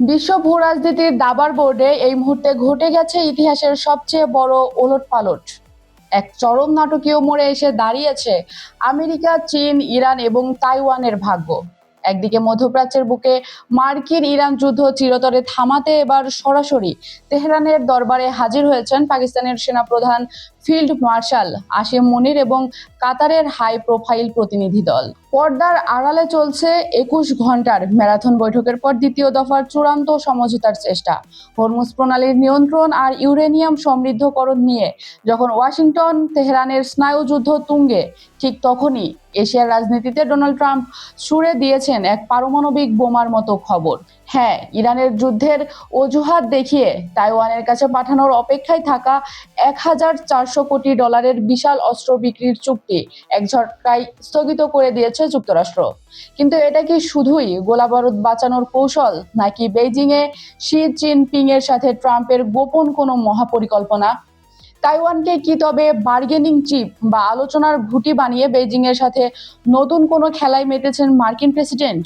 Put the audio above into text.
বিশ্ব ভূরাজনীতির দাবার বোর্ডে এই মুহূর্তে ঘটে গেছে ইতিহাসের সবচেয়ে বড় ওলটপালট। এক চরম নাটকীয় মোড়ে এসে দাঁড়িয়েছে আমেরিকা, চীন, ইরান এবং তাইওয়ানের ভাগ্য। একদিকে মধ্যপ্রাচ্যের বুকে মার্কিন ইরান যুদ্ধ চিরতরে থামাতে এবার সরাসরি তেহরানের দরবারে হাজির হয়েছেন পাকিস্তানের সেনাপ্রধান ফিল্ড মার্শাল আসিম মুনির এবং কাতারের হাই প্রোফাইল প্রতিনিধি দল। পর্দার আড়ালে চলছে ২১ ঘন্টার ম্যারাথন বৈঠকের পর দ্বিতীয় দফার চূড়ান্ত সমঝোতার চেষ্টা। হরমুজ প্রণালীর নিয়ন্ত্রণ আর ইউরেনিয়াম সমৃদ্ধকরণ নিয়ে যখন ওয়াশিংটন তেহরানের স্নায়ুযুদ্ধ তুঙ্গে, ঠিক তখনই এশিয়ার রাজনীতিতে ডোনাল্ড ট্রাম্প ছুড়ে দিয়েছেন এক পারমাণবিক বোমার মতো খবর। হ্যাঁ, ইরানের যুদ্ধের অজুহাত দেখিয়ে তাইওয়ানের কাছে পাঠানোর অপেক্ষায় থাকা $১,৪০০ কোটি বিশাল অস্ত্র বিক্রির চুক্তি এক ঝটকায় স্থগিত করে দিয়েছে যুক্তরাষ্ট্র। কিন্তু এটা কি শুধুই গোলাবারুদ বাঁচানোর কৌশল, নাকি বেইজিংয়ে শি জিনপিং এর সাথে ট্রাম্পের গোপন কোনো মহাপরিকল্পনা? তাইওয়ানকে কি তবে বার্গেনিং চিপ বা আলোচনার ঘুঁটি বানিয়ে বেইজিং এর সাথে নতুন কোনো খেলায় মেতেছেন মার্কিন প্রেসিডেন্ট?